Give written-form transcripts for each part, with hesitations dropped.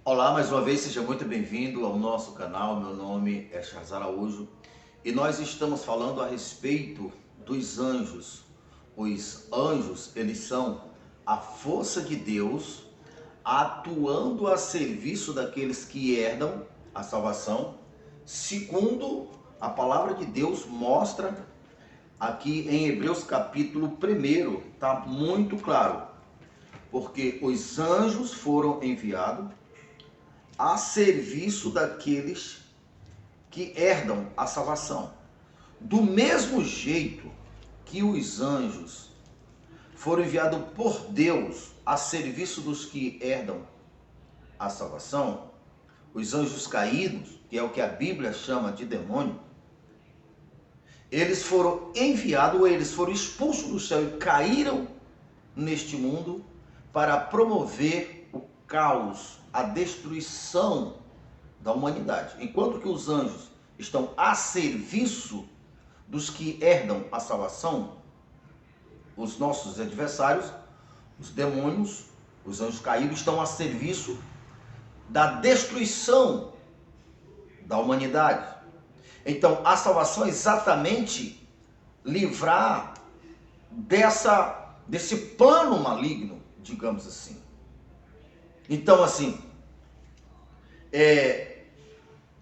Olá, mais uma vez, seja muito bem-vindo ao nosso canal. Meu nome é Charles Araújo e nós estamos falando a respeito dos anjos. Os anjos, eles são a força de Deus atuando a serviço daqueles que herdam a salvação, segundo a palavra de Deus mostra aqui em Hebreus capítulo 1, está muito claro, porque os anjos foram enviados a serviço daqueles que herdam a salvação. Do mesmo jeito que os anjos foram enviados por Deus a serviço dos que herdam a salvação, os anjos caídos, que é o que a Bíblia chama de demônio, eles foram enviados, ou eles foram expulsos do céu e caíram neste mundo para promover o caos, a destruição da humanidade. Enquanto que os anjos estão a serviço dos que herdam a salvação, os nossos adversários, os demônios, os anjos caídos, estão a serviço da destruição da humanidade. Então, a salvação é exatamente livrar desse plano maligno, digamos assim. Então, assim,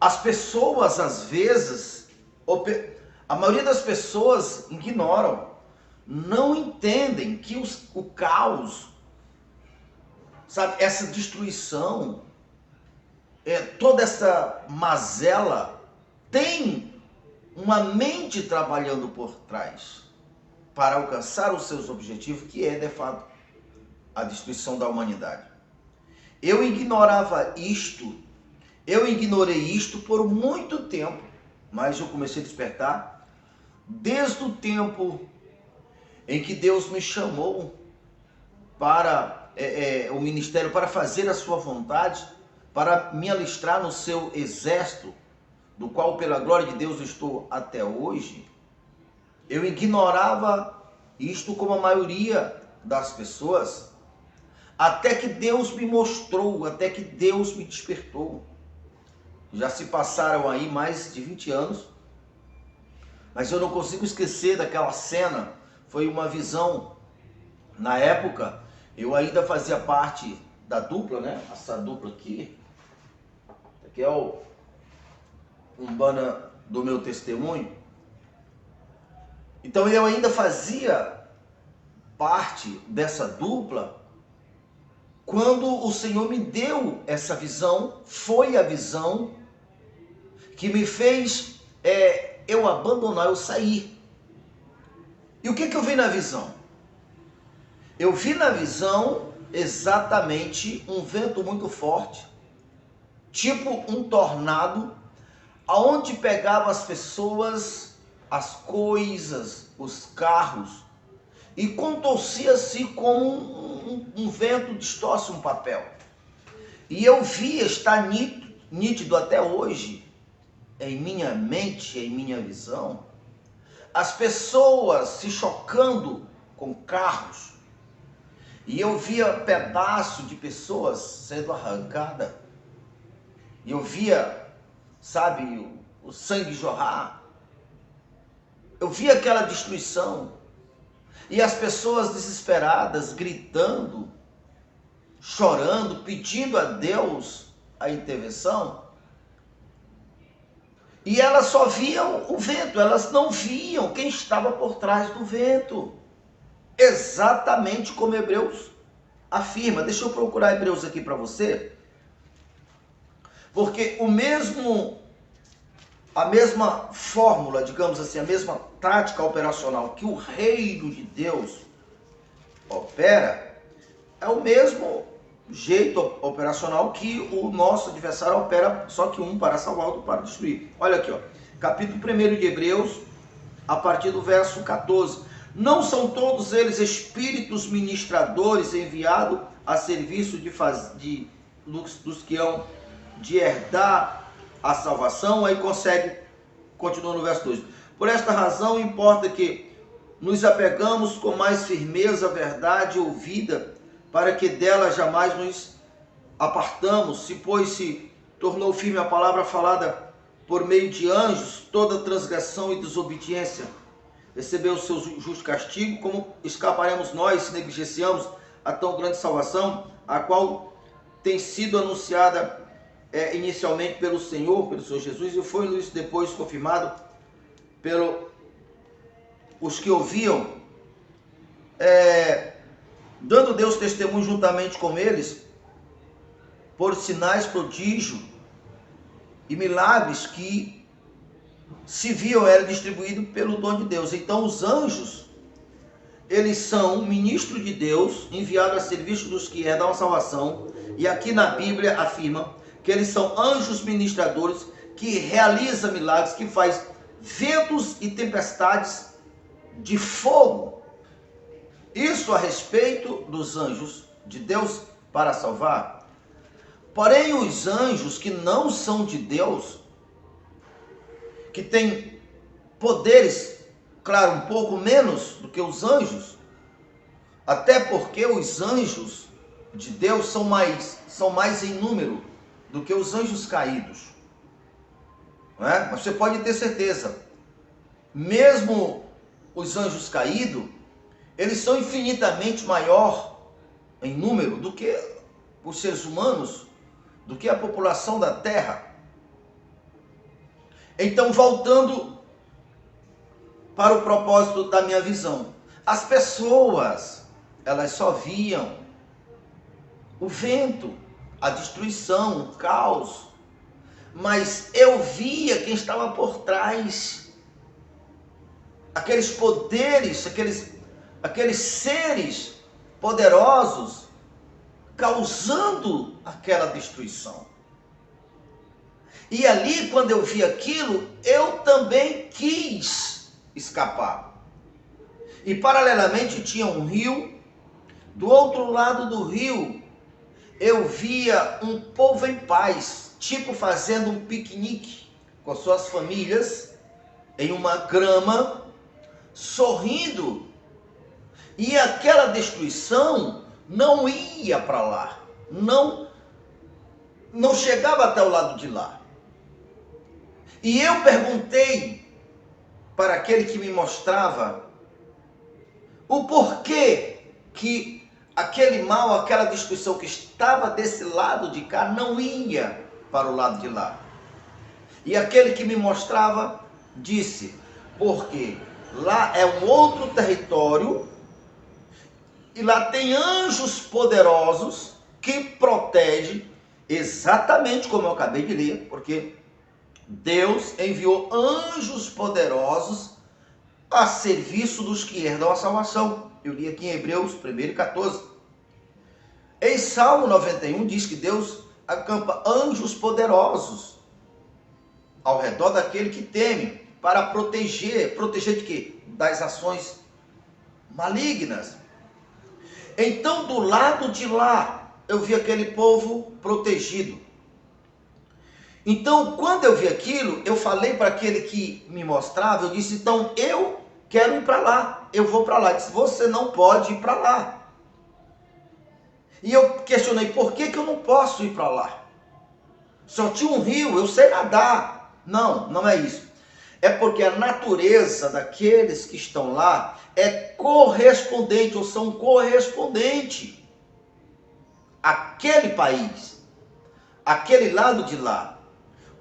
as pessoas, às vezes, a maioria das pessoas ignoram, não entendem que o caos, sabe, essa destruição, toda essa mazela, tem uma mente trabalhando por trás para alcançar os seus objetivos, que é, de fato, a destruição da humanidade. Eu ignorei isto por muito tempo, mas eu comecei a despertar desde o tempo em que Deus me chamou para o ministério, para fazer a sua vontade, para me alistar no seu exército, do qual, pela glória de Deus, estou até hoje. Eu ignorava isto como a maioria das pessoas, até que Deus me mostrou, até que Deus me despertou. Já se passaram aí mais de 20 anos, mas eu não consigo esquecer daquela cena. Foi uma visão. Na época, eu ainda fazia parte da dupla, né? Essa dupla aqui é um banner do meu testemunho. Então eu ainda fazia parte dessa dupla quando o Senhor me deu essa visão. Foi a visão que me fez eu abandonar, eu sair. E o que eu vi na visão? Eu vi na visão exatamente um vento muito forte, tipo um tornado, aonde pegava as pessoas, as coisas, os carros, e contorcia-se como um vento distorce um papel. E eu vi, está nítido até hoje, em minha mente, em minha visão, as pessoas se chocando com carros, e eu via pedaços de pessoas sendo arrancadas, e eu via, sabe, o sangue jorrar, eu via aquela destruição, e as pessoas desesperadas, gritando, chorando, pedindo a Deus a intervenção, e elas só viam o vento, elas não viam quem estava por trás do vento. Exatamente como Hebreus afirma. Deixa eu procurar Hebreus aqui para você, porque a mesma fórmula, digamos assim, a mesma tática operacional que o reino de Deus opera, é o mesmo jeito operacional que o nosso adversário opera, só que um para salvar, outro para destruir. Olha aqui, ó, capítulo 1 de Hebreus, a partir do verso 14. Não são todos eles espíritos ministradores enviados a serviço dos que hão de herdar a salvação? Aí continua no verso 2. Por esta razão importa que nos apegamos com mais firmeza à verdade ouvida, para que dela jamais nos apartamos, se pois se tornou firme a palavra falada por meio de anjos, toda transgressão e desobediência recebeu o seu justo castigo, como escaparemos nós se negligenciamos a tão grande salvação, a qual tem sido anunciada inicialmente pelo Senhor Jesus, e foi-nos depois confirmado os que ouviam, dando Deus testemunho juntamente com eles, por sinais, prodígio e milagres que se viam, era distribuído pelo dom de Deus. Então os anjos, eles são ministros de Deus, enviados a serviço dos que herdam a salvação, e aqui na Bíblia afirma que eles são anjos ministradores que realizam milagres, que faz ventos e tempestades de fogo. Isso a respeito dos anjos de Deus para salvar. Porém, os anjos que não são de Deus, que têm poderes, claro, um pouco menos do que os anjos, até porque os anjos de Deus são mais em número do que os anjos caídos. Não é? Mas você pode ter certeza, mesmo os anjos caídos, eles são infinitamente maior em número do que os seres humanos, do que a população da Terra. Então, voltando para o propósito da minha visão, as pessoas, elas só viam o vento, a destruição, o caos, mas eu via quem estava por trás, aqueles poderes, aqueles seres poderosos causando aquela destruição. E ali, quando eu vi aquilo, eu também quis escapar. E paralelamente tinha um rio. Do outro lado do rio, eu via um povo em paz, tipo fazendo um piquenique com suas famílias, em uma grama, sorrindo. E aquela destruição não ia para lá, não chegava até o lado de lá. E eu perguntei para aquele que me mostrava o porquê que aquele mal, aquela destruição que estava desse lado de cá não ia para o lado de lá. E aquele que me mostrava disse, porque lá é um outro território e lá tem anjos poderosos que protegem, exatamente como eu acabei de ler, porque Deus enviou anjos poderosos a serviço dos que herdam a salvação. Eu li aqui em Hebreus 1:14. Em Salmo 91 diz que Deus acampa anjos poderosos ao redor daquele que teme, para proteger de quê? Das ações malignas. Então, do lado de lá, eu vi aquele povo protegido. Então, quando eu vi aquilo, eu falei para aquele que me mostrava, eu disse, então eu quero ir para lá, eu vou para lá. Ele disse, você não pode ir para lá. E eu questionei, por que eu não posso ir para lá? Só tinha um rio, eu sei nadar. Não, não é isso. É porque a natureza daqueles que estão lá é correspondente, ou são correspondentes àquele país, aquele lado de lá.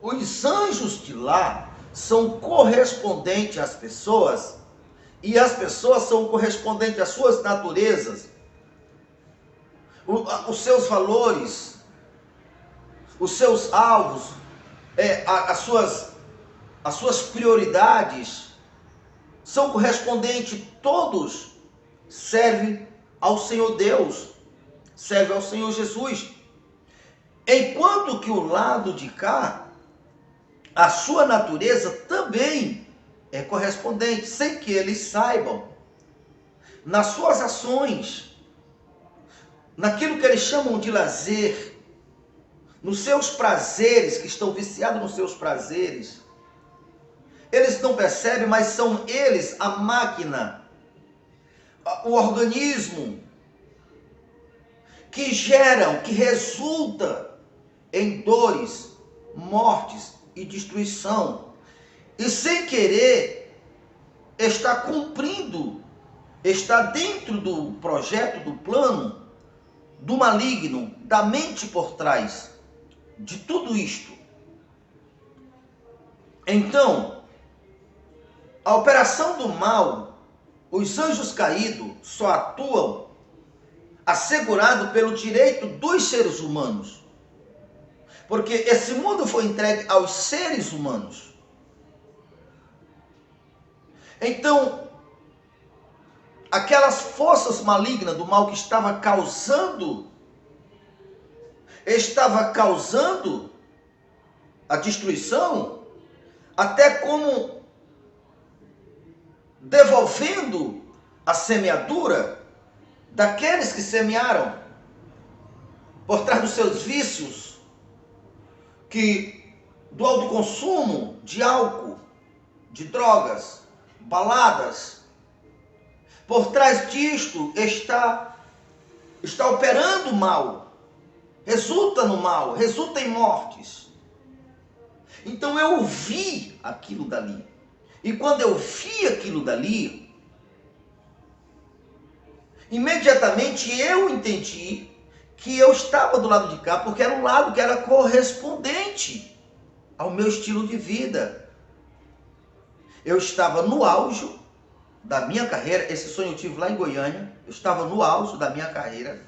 Os anjos de lá são correspondentes às pessoas, e as pessoas são correspondentes às suas naturezas, os seus valores, os seus alvos, as suas prioridades são correspondentes. Todos servem ao Senhor Deus, servem ao Senhor Jesus. Enquanto que o lado de cá, a sua natureza também é correspondente, sem que eles saibam, nas suas ações, naquilo que eles chamam de lazer, nos seus prazeres, que estão viciados nos seus prazeres. Eles não percebem, mas são eles a máquina, o organismo que geram, que resulta em dores, mortes e destruição. E sem querer, está cumprindo, está dentro do projeto, do plano, do maligno, da mente por trás de tudo isto. Então, a operação do mal, os anjos caídos só atuam assegurado pelo direito dos seres humanos. Porque esse mundo foi entregue aos seres humanos. Então, aquelas forças malignas do mal que estava causando a destruição, até como devolvendo a semeadura daqueles que semearam por trás dos seus vícios, que do autoconsumo de álcool, de drogas, baladas, por trás disto está operando o mal, resulta no mal, resulta em mortes. Então eu vi aquilo dali. E quando eu vi aquilo dali, imediatamente eu entendi que eu estava do lado de cá, porque era um lado que era correspondente ao meu estilo de vida. Eu estava no auge da minha carreira, esse sonho eu tive lá em Goiânia, eu estava no auge da minha carreira,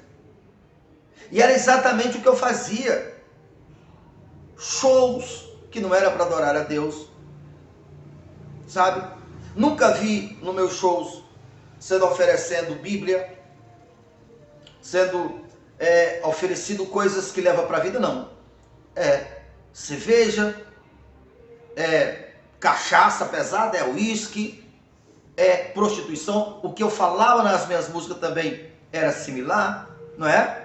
e era exatamente o que eu fazia. Shows que não era para adorar a Deus, sabe? Nunca vi nos meus shows sendo oferecendo Bíblia, sendo oferecido coisas que levam para a vida, não. Cerveja, cachaça pesada, uísque, prostituição. O que eu falava nas minhas músicas também era similar, não é?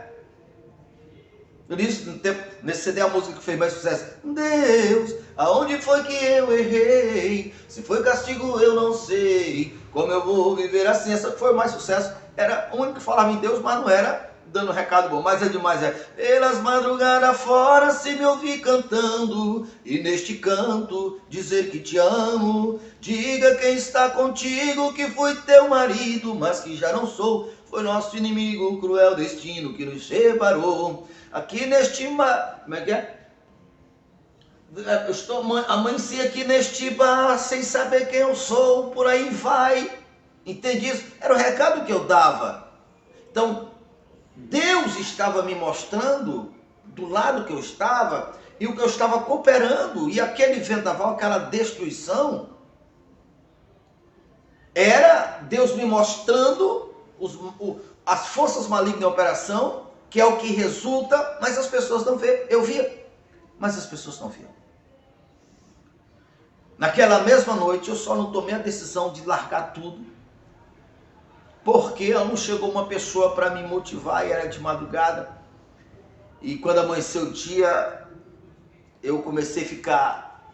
Nesse CD a música que fez mais sucesso: Deus, aonde foi que eu errei? Se foi castigo eu não sei, como eu vou viver assim? Essa foi mais sucesso. Era o único que falava em Deus, mas não era dando recado bom. Mas é demais, pelas madrugadas fora, se me ouvir cantando, e neste canto dizer que te amo. Diga quem está contigo, que fui teu marido, mas que já não sou. Foi nosso inimigo, o cruel destino que nos separou. Aqui neste mar, como é que é? Amanheci aqui neste bar, sem saber quem eu sou, por aí vai. Entende isso? Era o recado que eu dava. Então, Deus estava me mostrando do lado que eu estava, e o que eu estava cooperando, e aquele vendaval, aquela destruição, era Deus me mostrando as forças malignas em operação, que é o que resulta, mas as pessoas não vêem. Eu via, mas as pessoas não viam. Naquela mesma noite, eu só não tomei a decisão de largar tudo, porque não chegou uma pessoa para me motivar, e era de madrugada. E quando amanheceu o dia, eu comecei a ficar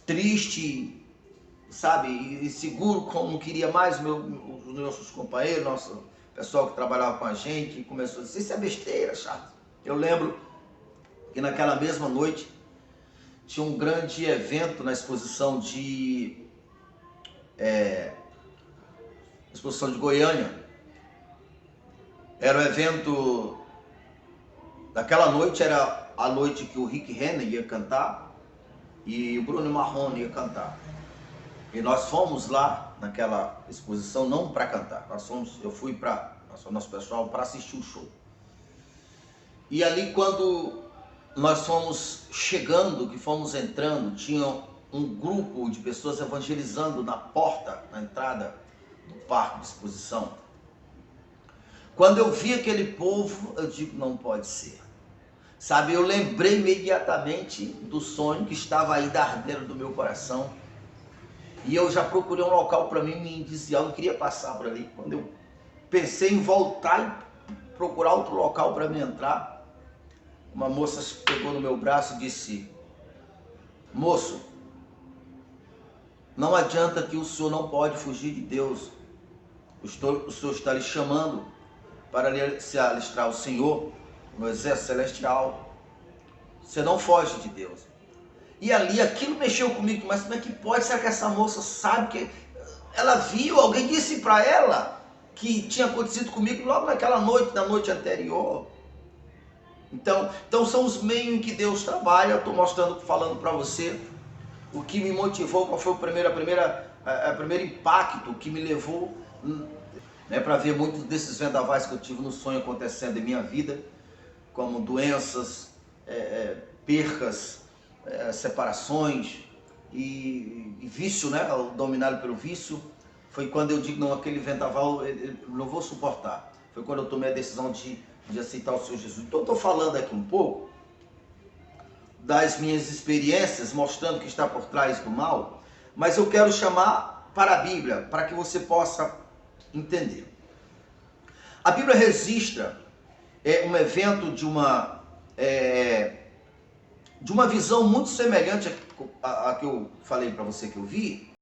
triste, sabe, inseguro, como não queria mais. Os nossos companheiros, nosso pessoal que trabalhava com a gente, começou a dizer: isso é besteira, chato. Eu lembro que naquela mesma noite tinha um grande evento na exposição de Goiânia. Era o evento daquela noite, era a noite que o Rick Renner ia cantar e o Bruno Marrone ia cantar. E nós fomos lá naquela exposição não para cantar, eu fui para nosso pessoal para assistir o show. E ali, quando nós fomos chegando, que fomos entrando, tinha um grupo de pessoas evangelizando na porta, na entrada do parque de exposição. Quando eu vi aquele povo, eu digo: não pode ser. Sabe, eu lembrei imediatamente do sonho que estava ainda ardendo do meu coração. E eu já procurei um local para mim me desviar, eu não queria passar por ali. Quando eu pensei em voltar e procurar outro local para me entrar, uma moça pegou no meu braço e disse: moço, não adianta, que o senhor não pode fugir de Deus. O senhor está lhe chamando para se alistar o Senhor no exército celestial. Você não foge de Deus. E ali aquilo mexeu comigo, mas como é que pode? Será que essa moça sabe que ela viu? Alguém disse para ela que tinha acontecido comigo logo naquela noite, na noite anterior. Então são os meios em que Deus trabalha. Eu estou mostrando, falando para você o que me motivou, qual foi o primeiro impacto que me levou, né, para ver muitos desses vendavais que eu tive no sonho acontecendo em minha vida, como doenças, percas, separações e vício, né, dominado pelo vício. Foi quando eu digo, não, aquele vendaval eu não vou suportar. Foi quando eu tomei a decisão de aceitar o Senhor Jesus. Então eu estou falando aqui um pouco das minhas experiências, mostrando o que está por trás do mal, mas eu quero chamar para a Bíblia, para que você possa entender. A Bíblia registra um evento de uma visão muito semelhante à que eu falei para você que eu vi,